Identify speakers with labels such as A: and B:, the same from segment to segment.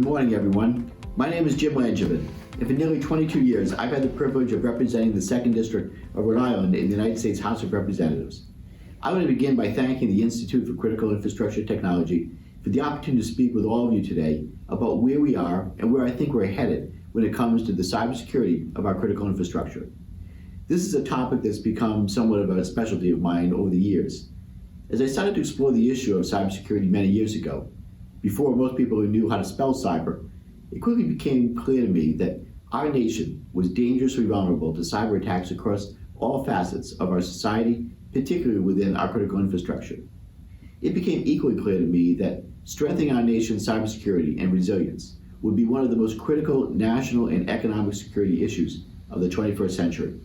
A: morning, everyone. My name is Jim Langevin, and for nearly 22 years, I've had the privilege of representing the 2nd District of Rhode Island in the United States House of Representatives. I want to begin by thanking the Institute for Critical Infrastructure Technology for the opportunity to speak with all of you today about where we are and where I think we're headed when it comes to the cybersecurity of our critical infrastructure. This is a topic that's become somewhat of a specialty of mine over the years. As I started to explore the issue of cybersecurity many years ago, before most people knew how to spell cyber, it quickly became clear to me that our nation was dangerously vulnerable to cyber attacks across all facets of our society, particularly within our critical infrastructure. It became equally clear to me that strengthening our nation's cybersecurity and resilience would be one of the most critical national and economic security issues of the 21st century.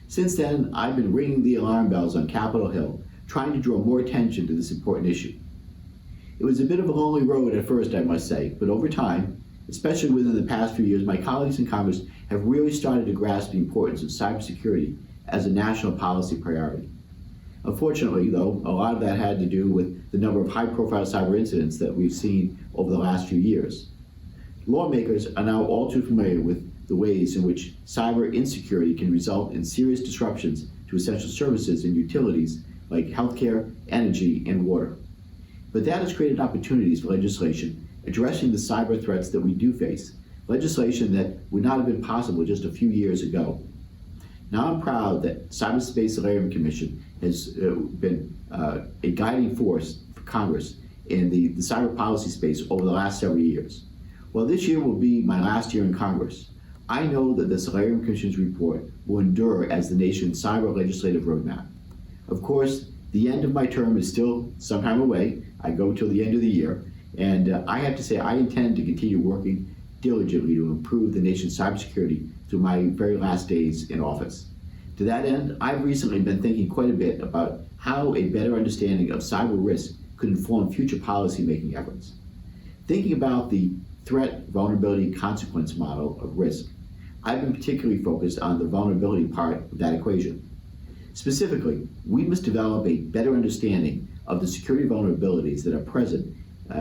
A: Since then, I've been ringing the alarm bells on Capitol Hill, trying to draw more attention to this important issue. It was a bit of a lonely road at first, I must say, but over time, especially within the past few years, my colleagues in Congress have really started to grasp the importance of cybersecurity as a national policy priority. Unfortunately, though, a lot of that had to do with the number of high-profile cyber incidents that we've seen over the last few years. Lawmakers are now all too familiar with the ways in which cyber insecurity can result in serious disruptions to essential services and utilities like healthcare, energy, and water. But that has created opportunities for legislation addressing the cyber threats that we do face, legislation that would not have been possible just a few years ago. Now I'm proud that Cyberspace Commission has been a guiding force for Congress in the cyber policy space over the last several years. While this year will be my last year in Congress, I know that the Solarium Commission's report will endure as the nation's cyber legislative roadmap. Of course, the end of my term is still some time away. I go till the end of the year, and I have to say I intend to continue working diligently to improve the nation's cybersecurity through my very last days in office. To that end, I've recently been thinking quite a bit about how a better understanding of cyber risk could inform future policymaking efforts. Thinking about the threat, vulnerability, consequence model of risk, I've been particularly focused on the vulnerability part of that equation. Specifically, we must develop a better understanding of the security vulnerabilities that are present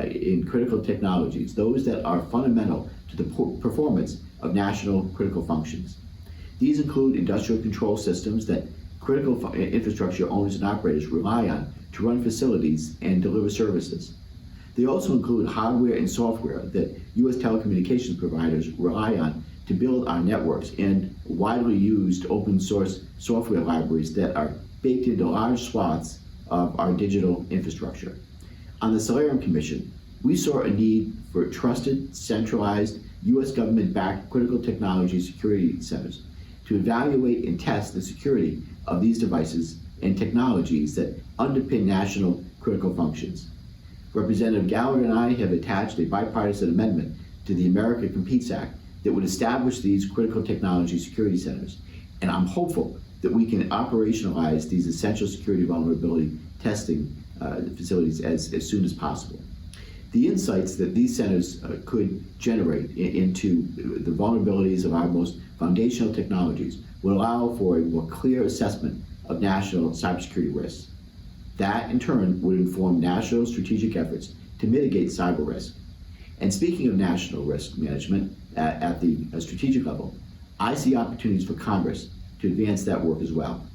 A: in critical technologies, those that are fundamental to the performance of national critical functions. These include industrial control systems that critical infrastructure owners and operators rely on to run facilities and deliver services. They also include hardware and software that U.S. telecommunications providers rely on to build our networks, and widely used open source software libraries that are baked into large swaths of our digital infrastructure. On the Solarium Commission, we saw a need for trusted, centralized, U.S. government-backed critical technology security centers to evaluate and test the security of these devices and technologies that underpin national critical functions. Representative Gallagher and I have attached a bipartisan amendment to the America Competes Act that would establish these critical technology security centers, and I'm hopeful that we can operationalize these essential security vulnerability testing facilities as soon as possible. The insights that these centers could generate into the vulnerabilities of our most foundational technologies will allow for a more clear assessment of national cybersecurity risks. That, in turn, would inform national strategic efforts to mitigate cyber risk. And speaking of national risk management at the strategic level, I see opportunities for Congress to advance that work as well.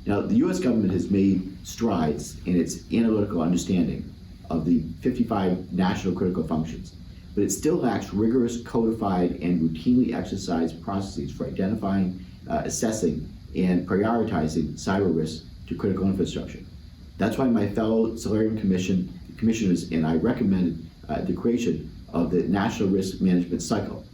A: Now, the U.S. government has made strides in its analytical understanding of the 55 national critical functions, but it still lacks rigorous, codified, and routinely exercised processes for identifying, assessing, and prioritizing cyber risks to critical infrastructure. That's why my fellow Solarium commissioners and I recommended the creation of the National Risk Management Cycle.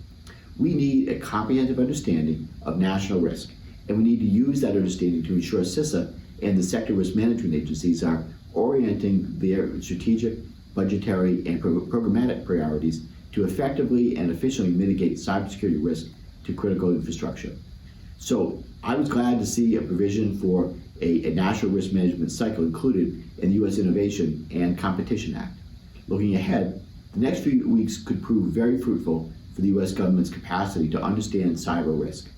A: We need a comprehensive understanding of national risk, and we need to use that understanding to ensure CISA and the sector risk management agencies are orienting their strategic, budgetary, and programmatic priorities to effectively and efficiently mitigate cybersecurity risk to critical infrastructure. So I was glad to see a provision for a National Risk Management Cycle included in the U.S. Innovation and Competition Act. Looking ahead, the next few weeks could prove very fruitful for the U.S. government's capacity to understand cyber risk.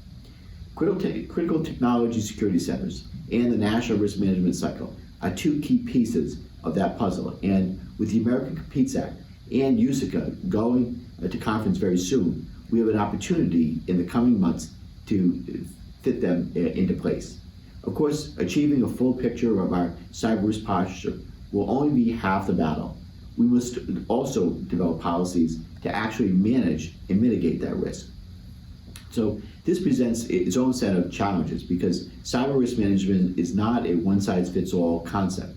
A: Critical technology security centers and the National Risk Management Cycle are two key pieces of that puzzle, and with the American Competes Act and USICA going to conference very soon, we have an opportunity in the coming months to fit them into place. Of course, achieving a full picture of our cyber risk posture will only be half the battle. We must also develop policies to actually manage and mitigate that risk. So this presents its own set of challenges because cyber risk management is not a one-size-fits-all concept.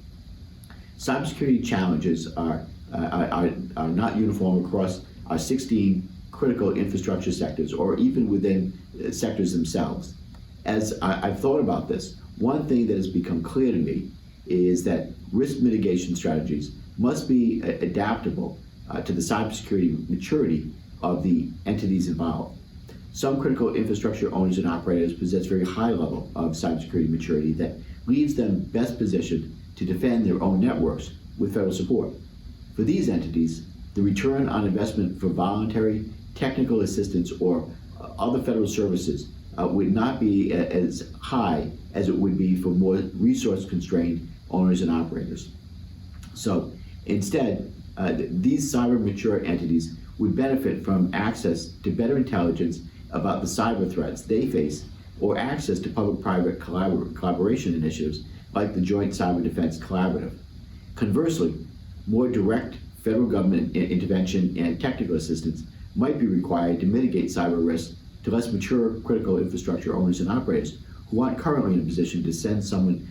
A: Cybersecurity challenges are not uniform across our 16 critical infrastructure sectors or even within sectors themselves. As I've thought about this, one thing that has become clear to me is that risk mitigation strategies must be adaptable to the cybersecurity maturity of the entities involved. Some critical infrastructure owners and operators possess very high level of cybersecurity maturity that leaves them best positioned to defend their own networks with federal support. For these entities, the return on investment for voluntary technical assistance or other federal services would not be as high as it would be for more resource-constrained owners and operators. So instead, these cyber mature entities would benefit from access to better intelligence about the cyber threats they face or access to public-private collaboration initiatives like the Joint Cyber Defense Collaborative. Conversely, more direct federal government intervention and technical assistance might be required to mitigate cyber risks to less mature critical infrastructure owners and operators who aren't currently in a position to send someone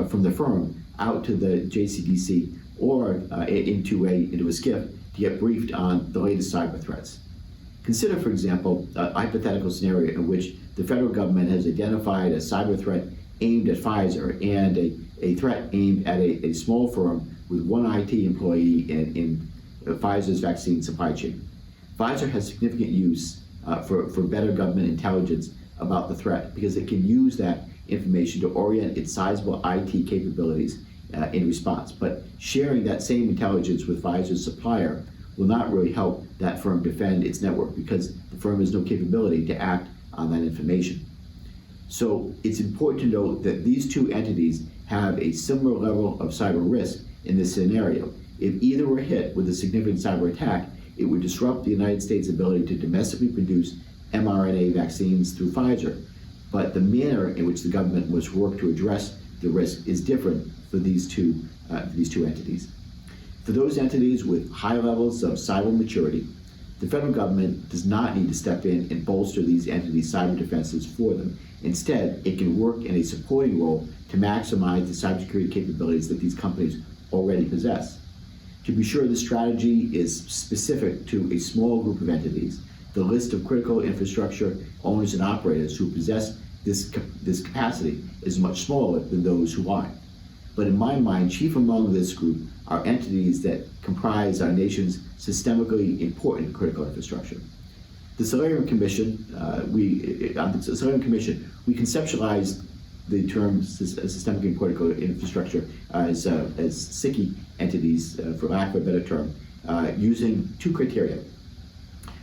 A: from the firm out to the JCDC or into a SCIF to get briefed on the latest cyber threats. Consider, for example, a hypothetical scenario in which the federal government has identified a cyber threat aimed at Pfizer and a threat aimed at a small firm with one IT employee in Pfizer's vaccine supply chain. Pfizer has significant use for better government intelligence about the threat because it can use that information to orient its sizable IT capabilities in response. But sharing that same intelligence with Pfizer's supplier will not really help that firm defend its network because the firm has no capability to act on that information. So it's important to note that these two entities have a similar level of cyber risk in this scenario. If either were hit with a significant cyber attack, it would disrupt the United States' ability to domestically produce mRNA vaccines through Pfizer. But the manner in which the government must work to address the risk is different for these two entities. For those entities with high levels of cyber maturity, the federal government does not need to step in and bolster these entities' cyber defenses for them. Instead, it can work in a supporting role to maximize the cybersecurity capabilities that these companies already possess. To be sure the strategy is specific to a small group of entities, the list of critical infrastructure owners and operators who possess this capacity is much smaller than those who aren't. But in my mind, chief among this group are entities that comprise our nation's systemically important critical infrastructure. The Solarium Commission, we conceptualized the term systemically important critical infrastructure as SICI entities, for lack of a better term, using two criteria.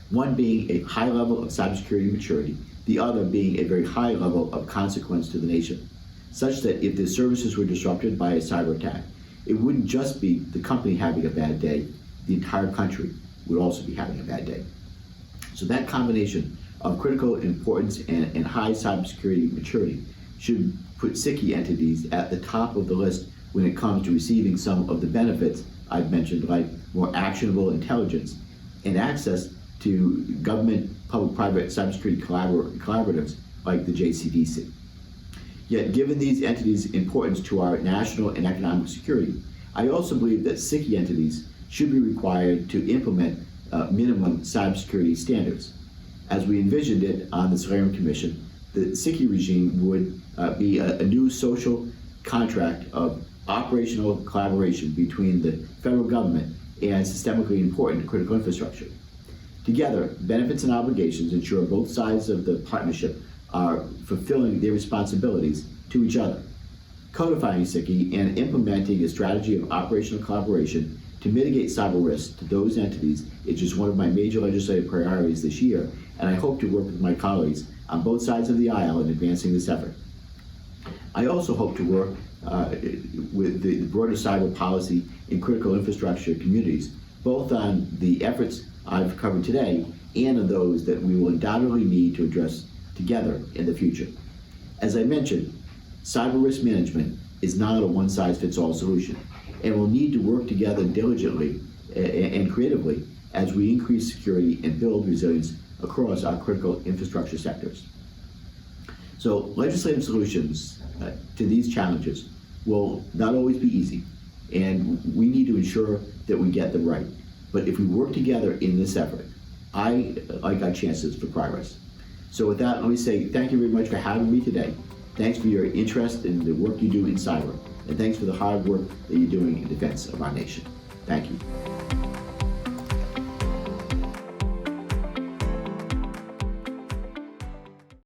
A: One being a high level of cybersecurity maturity, the other being a very high level of consequence to the nation, such that if the services were disrupted by a cyber attack, it wouldn't just be the company having a bad day, the entire country would also be having a bad day. So that combination of critical importance and high cybersecurity maturity should put SICI entities at the top of the list when it comes to receiving some of the benefits I've mentioned, like more actionable intelligence and access to government public-private cybersecurity collaboratives like the JCDC. Yet, given these entities' importance to our national and economic security, I also believe that SICI entities should be required to implement minimum cybersecurity standards. As we envisioned it on the Solarium Commission, the SICI regime would be a new social contract of operational collaboration between the federal government and systemically important critical infrastructure. Together, benefits and obligations ensure both sides of the partnership are fulfilling their responsibilities to each other. Codifying SICI and implementing a strategy of operational collaboration to mitigate cyber risks to those entities is just one of my major legislative priorities this year, and I hope to work with my colleagues on both sides of the aisle in advancing this effort. I also hope to work with the broader cyber policy in critical infrastructure communities both on the efforts I've covered today and on those that we will undoubtedly need to address together in the future. As I mentioned, cyber risk management is not a one-size-fits-all solution, and we'll need to work together diligently and creatively as we increase security and build resilience across our critical infrastructure sectors. So legislative solutions to these challenges will not always be easy, and we need to ensure that we get them right. But if we work together in this effort, I like our chances for progress. So with that, let me say thank you very much for having me today. Thanks for your interest in the work you do in cyber, and thanks for the hard work that you're doing in defense of our nation. Thank you.